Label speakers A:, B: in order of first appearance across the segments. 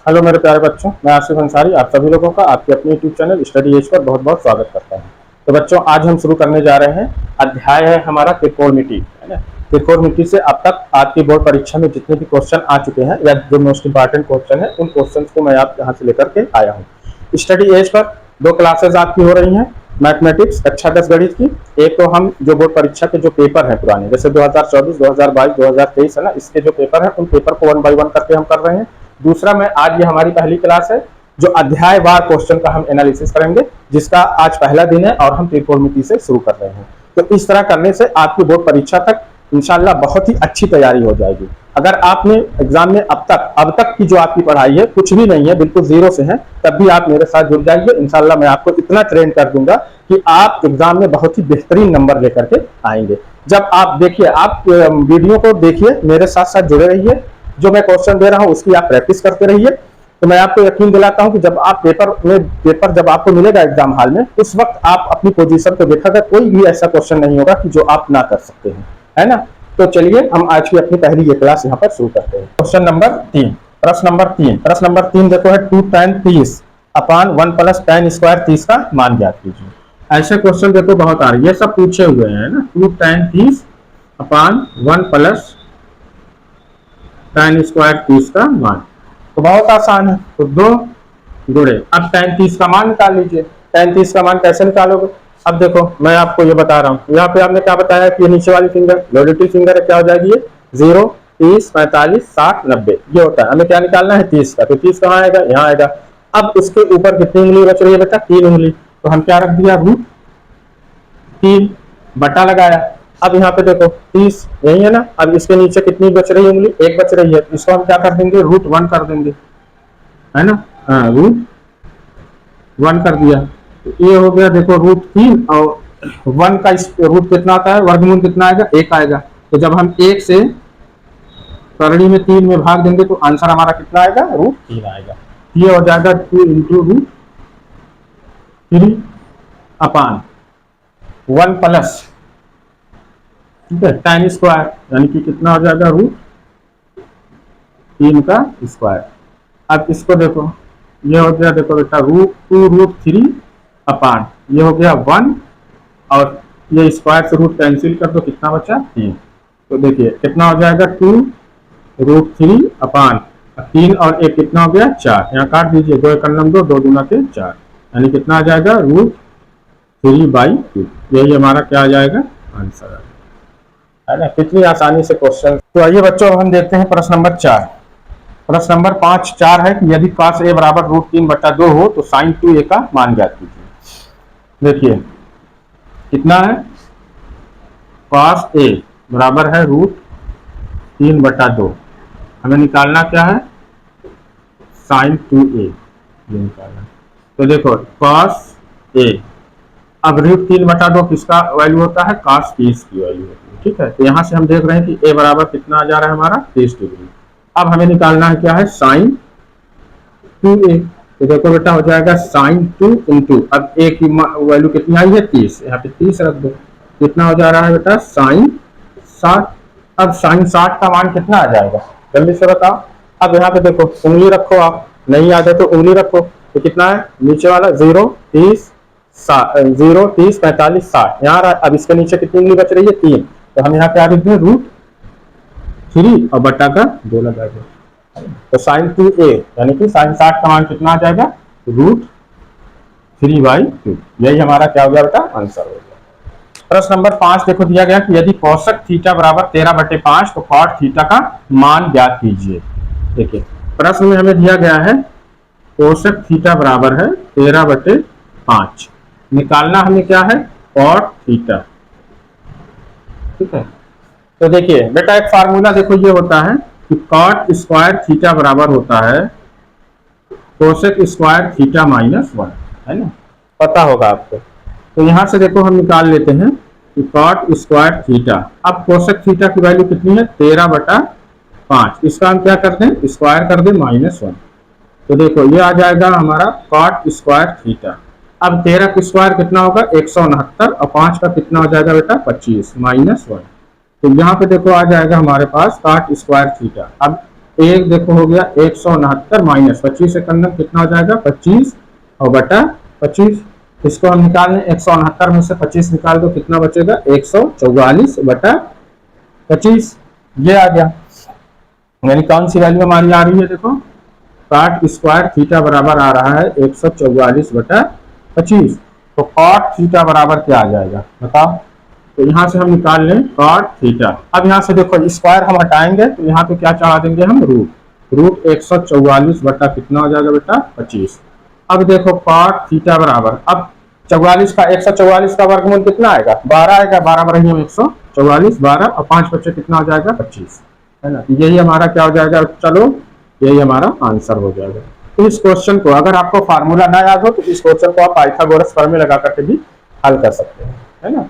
A: Hello मेरे प्यारे बच्चों, मैं आसिफ अंसारी आप सभी लोगों का आपके अपने YouTube channel study as per बहुत बहुत स्वागत करता हूं। तो बच्चों, आज हम शुरू करने जा रहे हैं। अध्याय है हमारा त्रिकोणमिति, है ना। त्रिकोणमिति से अब तक आपकी बोर्ड परीक्षा में जितने भी क्वेश्चन आ चुके हैं या जो मोस्ट इंपॉर्टेंट क्वेश्चन है, उन क्वेश्चन को मैं आप यहाँ से लेकर के आया हूँ। स्टडी एज पर 2 क्लासेज आपकी हो रही हैं। मैथमेटिक्स कक्षा 10 गणित की। एक तो हम जो बोर्ड परीक्षा के जो पेपर है पुराने, जैसे 2024, 2022, 2023 है ना, इसके जो पेपर है उन पेपर को 1 बाय 1 करके हम कर रहे हैं। दूसरा, मैं आज ये हमारी पहली क्लास है जो अध्यायवार क्वेश्चन का हम एनालिसिस करेंगे, जिसका आज पहला दिन है और हम त्रिकोणमिति से शुरू कर रहे हैं। तो इस तरह करने से आपकी बोर्ड परीक्षा तक इंशाल्लाह बहुत ही अच्छी तैयारी हो जाएगी। अगर आपने एग्जाम में अब तक की जो आपकी पढ़ाई है कुछ भी नहीं है, बिल्कुल जीरो से है, तब भी आप मेरे साथ जुड़ जाइए। इंशाल्लाह मैं आपको इतना ट्रेन कर दूंगा कि आप एग्जाम में बहुत ही बेहतरीन नंबर लेकर के आएंगे। जब आप देखिए, आप वीडियो को देखिए, मेरे साथ साथ जुड़े रहिए, जो मैं क्वेश्चन दे रहा हूं उसकी आप प्रैक्टिस करते रहिए। तो मैं आपको यकीन दिलाता हूं कि जब आप पेपर जब आपको मिलेगा एग्जाम हॉल में, उस वक्त आप अपनी पोजीशन को देखा, कोई भी ऐसा क्वेश्चन नहीं होगा कि जो आप ना कर सकते हैं, है ना। तो चलिए हम आज की अपनी पहली ये क्लास यहाँ पर शुरू करते हैं। क्वेश्चन नंबर 3, प्रश्न नंबर 3 देखो है 2 tan 30 अपान 1 प्लस tan स्क्वायर 30 का मान ज्ञात कीजिए। ऐसे क्वेश्चन देखो बहुत आ रही है, ये सब पूछे हुए हैं ना। 2 tan 30 अपान 1 प्लस tan स्क्वायर 30 का मान, तो बहुत आसान है। तो 2 गुणे, अब tan 30 का मान निकाल लीजिए। tan 30 का मान कैसे निकालोगे? अब देखो मैं आपको ये बता रहा हूँ, यहाँ पे आपने क्या बताया कि ये नीचे वाली फिंगर लोडेटिव फिंगर है, क्या हो जाएगी ये 0, 30, 45, 60, 90 ये होता है। हमें क्या निकालना है 30 का, तो 30 कहाँ आएगा? यहाँ आएगा। अब उसके ऊपर कितनी उंगली बच रही है बेटा? 3 उंगली। तो हम क्या रख दिया? रूट 3 बटा लगाया। अब यहाँ पे देखो 30 यही है ना। अब इसके नीचे कितनी बच रही है उंगली? 1 बच रही है। इसको हम क्या कर देंगे? रूट 1 कर देंगे, है ना। हाँ, रूट 1 कर दिया। तो ये हो गया देखो रूट 3, और 1 का रूट कितना आता है? वर्गमूल कितना आएगा? 1 आएगा। तो जब हम 1 से सरणी में 3 में भाग देंगे तो आंसर हमारा कितना आएगा? रूट 3 आएगा। ये हो जाएगा 2 इंटू रूट 3 अपान 1 प्लस, ठीक है, tan स्क्वायर, यानी कि कितना हो जाएगा? रूट 3 का स्क्वायर। अब इसको देखो, ये हो गया देखो बेटा रूट 3 अपान, ये हो गया 1, और ये स्क्वायर से रूट कैंसिल कर दो, कितना बचा? 3। तो देखिए कितना हो जाएगा? 2 रूट 3 अपान 3 और 1 कितना हो गया? 4। यहाँ काट दीजिए, 2 1 2, 2 दूना के 4, यानी कितना आ जाएगा? रूट 3/2। यही हमारा क्या आ जाएगा? आंसर है ना। कितनी आसानी से क्वेश्चन। तो आइए बच्चों, हम देखते हैं प्रश्न नंबर 4। प्रश्न नंबर 4 है कि यदि cos a बराबर रूट 3/2 हो तो sin 2a का मान ज्ञात कीजिए। देखिए कितना है? cos a बराबर है रूट 3/2। हमें निकालना क्या है? sin 2a ये निकालना। तो देखो cos a, अब रूट 3/2 किसका वैल्यू होता है? cos 30 की वैल्यू होती है, ठीक है। तो यहाँ से हम देख रहे हैं कि a बराबर कितना आ जा रहा है हमारा? 30 डिग्री। अब हमें निकालना है क्या है? sin 2a। तो देखो बेटा हो जाएगा sin 2 इंटू, अब a की वैल्यू कितनी आई है? 30, यहाँ पे 30 रख दो। कितना हो जा रहा है बेटा? sin 60। अब sin 60 का मान कितना आ जाएगा? जल्दी से बताओ। अब यहाँ पे देखो उंगली रखो, आप नहीं याद है तो उंगली रखो। तो कितना है नीचे वाला? 0, 30, 45, 60 यहाँ। अब इसके नीचे कितनी उंगली बच रही है? 3। तो हम यहाँ क्या लिख दें? रूट 3 और बटा का 2 लगा दो। तो sin 2a यानी कि sin 60 का मान कितना आ जाएगा? रूट 3/2। यही हमारा क्या हो गया बेटा? आंसर हो गया। प्रश्न नंबर 5 देखो दिया गया कि यदि कोसक थीटा बराबर 13/5 तो कॉट थीटा का मान ज्ञात कीजिए। देखिए प्रश्न में हमें दिया गया है कोसक थीटा बराबर है 13/5, निकालना हमें क्या है? कॉट थीटा, ठीक है। तो देखिए बेटा एक फार्मूला देखो ये होता है कि कॉट स्क्वायर थीटा बराबर होता है कोसेक स्क्वायर थीटा -1, है ना, पता होगा आपको। तो यहां से देखो हम निकाल लेते हैं कि कॉट स्क्वायर थीटा। अब कोसेक थीटा की वैल्यू कितनी है? 13/5। इसका हम क्या कर दें? स्क्वायर कर दें -1। तो देखो ये आ जाएगा हमारा कॉट स्क्वायर थीटा। अब 13 का स्क्वायर कितना होगा? 169, और 5 का कितना हो जाएगा बेटा? 25 -1। तो यहाँ पे देखो आ जाएगा हमारे पास कॉट स्क्वायर थीटा। अब एक देखो हो गया 169 माइनस 25 से करना कितना हो जाएगा 25 और बटा 25। इसको हम निकाल लें 169 में से 25 निकाल दो कितना बचेगा 144 बटा 25। ये आ गया, यानी कौन सी वैल्यू हमारी आ रही है देखो, कॉट स्क्वायर थीटा बराबर आ रहा है 144 बटा 25। तो कॉट थीटा बराबर क्या आ जाएगा बताओ, तो यहाँ से हम निकाल लें कॉट थीटा। अब यहाँ से देखो स्क्वायर हम हटाएंगे तो यहाँ पे क्या चढ़ा देंगे हम रूट, रूट 144 बटा कितना हो जाएगा बेटा 25। अब देखो कॉट थीटा बराबर, अब 44 का 144 का वर्गमूल कितना आएगा 12 आएगा, 12 बराबर 144 12 और 5 बच्चे कितना हो जाएगा 25, है ना। यही हमारा क्या हो जाएगा, चलो यही हमारा आंसर हो जाएगा। तो इस क्वेश्चन को अगर आपको फार्मूला ना याद हो तो इस क्वेश्चन को आप पाइथागोरस फॉर्मूला लगा करके भी हल कर सकते हैं, है ना।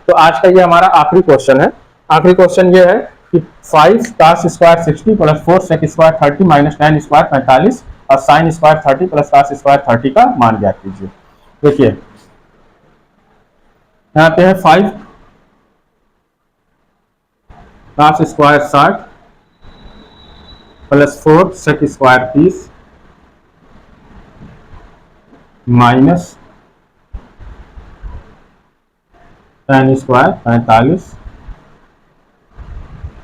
A: तो आज का ये हमारा आखिरी क्वेश्चन है। आखिरी क्वेश्चन ये है कि 5 cos square 60 plus 4 sec square 30 minus tan square 45 और sin square 30 plus cos square 30 का मान ज्ञात कीजिए। देखिए यहाँ पे है 5 cos square 60 plus 4 sec square 30 minus tan square 45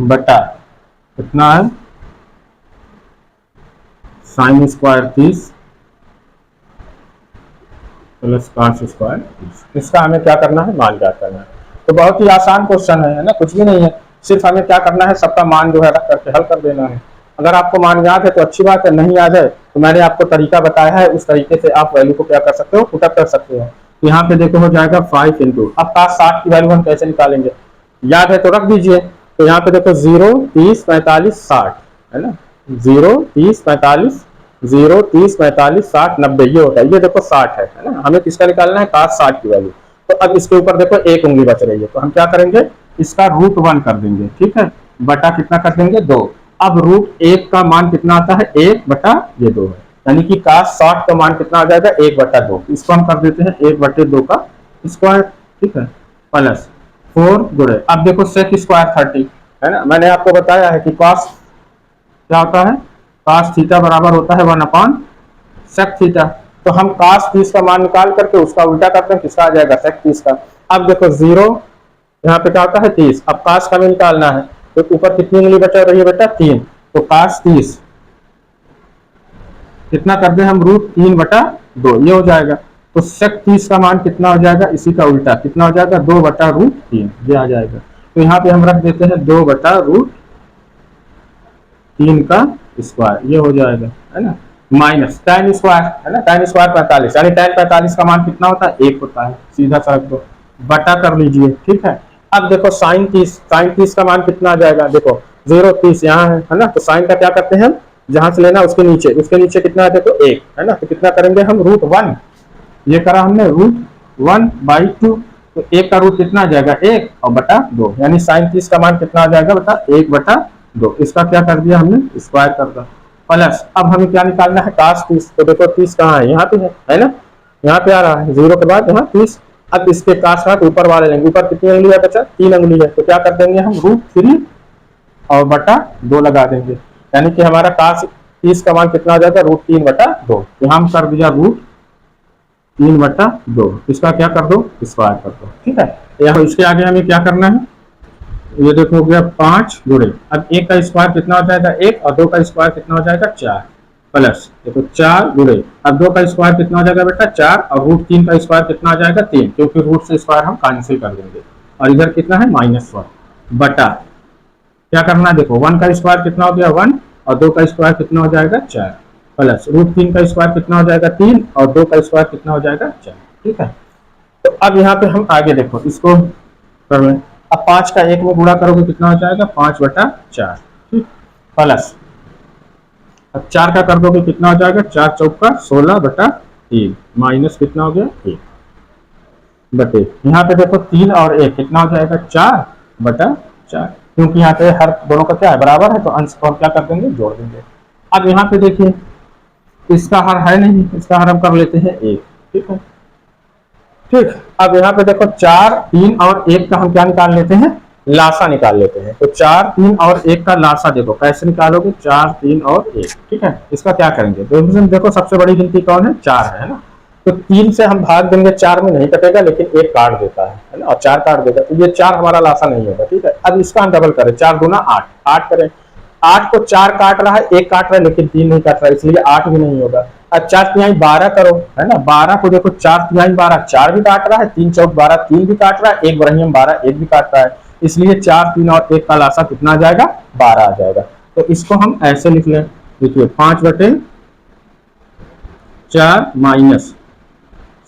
A: बटा कितना है sin square 30 plus cos square 30। इसका हमें क्या करना है, मान ज्ञात करना है। तो बहुत ही आसान क्वेश्चन है ना, कुछ भी नहीं है, सिर्फ हमें क्या करना है, सबका मान जो है रख करके हल कर देना है। अगर आपको मान याद है तो अच्छी बात है, नहीं याद है तो मैंने आपको तरीका बताया है, उस तरीके से आप वैल्यू को क्या कर सकते हो, पुटअप कर सकते हो। यहाँ पे देखो हो जाएगा 5 इंटू, अब cos 60 की वैल्यू हम कैसे निकालेंगे, याद है तो रख दीजिए। तो यहाँ पे देखो 0 30 45 60 है ना, 0 30 45 0 30 45 60 90 ये होता है, ये देखो 60 है ना। हमें किसका निकालना है, cos 60 की वैल्यू। तो अब इसके ऊपर देखो एक उंगली बच रही है, तो हम क्या करेंगे, इसका रूट 1 कर देंगे, ठीक है, बटा कितना कर देंगे 2। अब रूट 1 का मान कितना आता है 1 बटा ये 2 है, यानी कि cos 60 का मान कितना आ जाएगा 1 बटा 2। इसको हम कर देते हैं 1 बटे 2 का स्क्वायर, ठीक है, प्लस 4 गुणे, अब देखो sec स्क्वायर 30 है ना। मैंने आपको बताया है कि cos क्या होता है, cos थीटा बराबर होता है 1 अपॉन sec थीटा। तो हम cos 30 का मान निकाल करके उसका उल्टा करते हैं, किसका आ जाएगा sec 30 का। अब देखो 0 यहाँ पे क्या होता है 30, अब cos का हमें निकालना है, तो ऊपर कितनी उंगली बचा रही है बेटा 3, तो cos 30 कितना कर दे हम रूट 3 बटा 2 ये हो जाएगा। तो sec 30 का मान कितना हो जाएगा, इसी का उल्टा कितना हो जाएगा 2 बटा रूट 3 ये आ जाएगा। तो यहाँ पे हम रख देते हैं 2 बटा रूट 3 का स्क्वायर ये हो जाएगा, है ना, माइनस tan स्क्वायर है ना, tan स्क्वायर 45 यानी tan 45 का मान कितना होता है 1 होता है, सीधा सा रख दो बटा कर लीजिए, ठीक है। अब देखो sin 30 का मान कितना आ जाएगा, देखो 0 30 यहाँ है ना, तो साइन का क्या करते हैं हम, जहां से लेना उसके नीचे कितना है देखो 1 है ना, तो कितना करेंगे हम रूट 1, ये करा हमने रूट 1/2, तो 1 का रूट कितना आ जाएगा 1 और बटा 2, यानी sin 30 का मान कितना आ जाएगा बता 1 बटा 2। इसका क्या कर दिया हमने स्क्वायर कर दिया, प्लस अब हमें क्या निकालना है cos 30, तो देखो 30 कहाँ है, यहाँ पे है ना, यहाँ पे आ रहा है 0 के बाद यहाँ 30। अब इसके cos का ऊपर वाले लेंगे, ऊपर कितनी उंगली है बचा 3 उंगली है, तो क्या कर देंगे हम रूट 3 और बटा 2 लगा देंगे, यानी कि हमारा cos 30 का मान कितना आ जाएगा रूट 3 बटा 2। यहाँ हम कर दिया रूट 3 बटा 2, इसका क्या कर दो स्क्वायर कर दो, ठीक है। यहाँ इसके आगे हमें क्या करना है, ये देखो हो गया 5 गुणे, अब 1 का स्क्वायर कितना हो जाएगा 1 और 2 का स्क्वायर कितना हो जाएगा 4, प्लस देखो 4 गुणे, अब 2 का स्क्वायर कितना हो जाएगा बेटा 4 और रूट 3 का स्क्वायर कितना आ जाएगा 3, क्योंकि रूट से स्क्वायर हम कैंसिल कर देंगे, और इधर कितना है -1 बटा क्या करना है देखो 1 का स्क्वायर कितना हो गया 1 और 2 का स्क्वायर कितना हो जाएगा 4, प्लस रूट 3 का स्क्वायर कितना हो जाएगा 3 और 2 का स्क्वायर कितना हो जाएगा 4, ठीक है। तो अब यहाँ पे हम आगे देखो इसको कर लें, अब 5 का 1 में गुणा करोगे कितना हो जाएगा 5 बटा 4, ठीक, प्लस अब 4 का कर दोगे कितना हो जाएगा 4 चौका 16 बटा 3 माइनस कितना हो गया 1 बटे, यहाँ पे देखो 3 और 1 कितना हो जाएगा 4 बटा 4, क्योंकि यहाँ पे हर दोनों का क्या है बराबर है, तो अंश को हम क्या कर देंगे जोड़ देंगे। अब यहाँ पे देखिए इसका हर है नहीं, इसका हर हम कर लेते हैं 1, ठीक है, ठीक। अब यहाँ पे देखो 4 3 और 1 का हम क्या निकाल लेते हैं लासा निकाल लेते हैं। तो 4, 3 और 1 का लासा देखो कैसे निकालोगे, 4, 3 और 1। ठीक है, इसका क्या करेंगे, देखो सबसे बड़ी गिनती कौन है, 4 है ना। तो 3 से हम भाग देंगे, 4 में नहीं कटेगा, लेकिन 1 काट देता है ना, और 4 काट देगा, तो ये 4 हमारा लासा नहीं होगा। ठीक है, अब इसका हम डबल करें, 4 गुना 8, 8 करें, 8 को 4 काट रहा है, 1 काट रहा है, लेकिन 3 नहीं काट रहा है, इसलिए 8 भी नहीं होगा। अब 4 तिहाई 12 करो, है ना, 12 को देखो 4 तिहाई 12, 4 भी काट रहा है, 3 चौक 12, 3 भी काट रहा है, 1 बरहियम 12, 1 भी काट रहा है, इसलिए 4, 3 और 1 का लासा कितना आ जाएगा, 12 आ जाएगा। तो इसको हम ऐसे लिख लें, देखिए 5/4 माइनस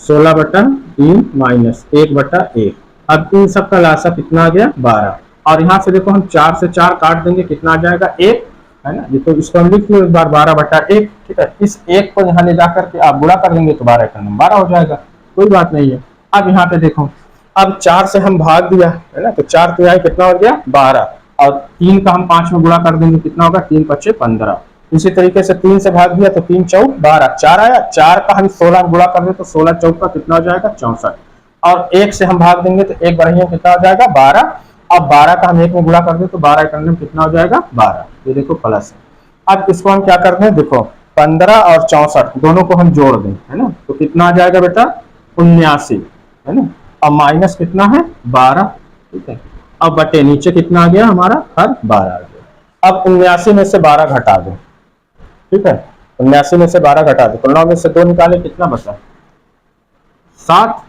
A: 16/3 माइनस 1/1। अब इन सब का लासा कितना आ गया, 12। और यहाँ से देखो हम 4 से 4 काट देंगे, कितना आ जाएगा, 1, है ना। ये तो इसको हम लिख लो एक बार, 12/1। ठीक है, इस 1 को यहाँ ले जाकर के आप गुणा कर देंगे तो 12 का नंबर 12 हो जाएगा, कोई बात नहीं है। अब यहाँ पे देखो, अब 4 से हम भाग दिया, है ना, तो 4 तिहाई कितना हो गया, 12, और 3 का हम 5 में गुणा कर देंगे, कितना होगा, 3 5 15। इसी तरीके से 3 से भाग दिया तो 3 चौक 12, 4 आया, 4 का हम 16 में गुणा कर दे तो 16 चौक का कितना हो जाएगा, 64। और 1 से हम भाग देंगे तो 1 बढ़िया कितना हो जाएगा, 12। अब 12 का हम 1 में गुणा कर दे तो 12 करने में कितना हो जाएगा, 12। ये देखो प्लस है। अब इसको हम क्या करते हैं, देखो 15 और 64 दोनों को हम जोड़ दें, है ना, तो कितना आ जाएगा बेटा, 79, है ना। अब माइनस कितना है, 12। ठीक है, अब बटे नीचे कितना आ गया हमारा, हर 12 आ गया। अब 79 में से 12 घटा दो। ठीक है, 79 में से 12 घटा दो तो 9 में से 2 निकाले, कितना बचा, 7,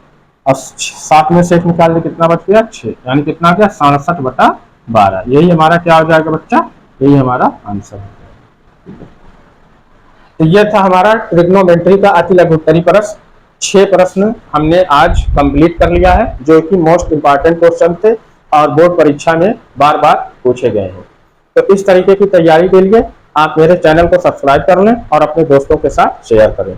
A: और 7 में से 1 निकाल दे, कितना बच गया, 6, यानी कितना आ गया, 67/12। यही हमारा क्या हो जाएगा बच्चा, यही हमारा आंसर है। तो यह था हमारा ट्रिग्नोमेट्री का अति लघु उत्तरीय प्रश्न। 6 प्रश्न हमने आज कंप्लीट कर लिया है, जो कि मोस्ट इंपॉर्टेंट क्वेश्चन थे और बोर्ड परीक्षा में बार बार पूछे गए हैं। तो इस तरीके की तैयारी के लिए आप मेरे चैनल को सब्सक्राइब कर लें और अपने दोस्तों के साथ शेयर करें।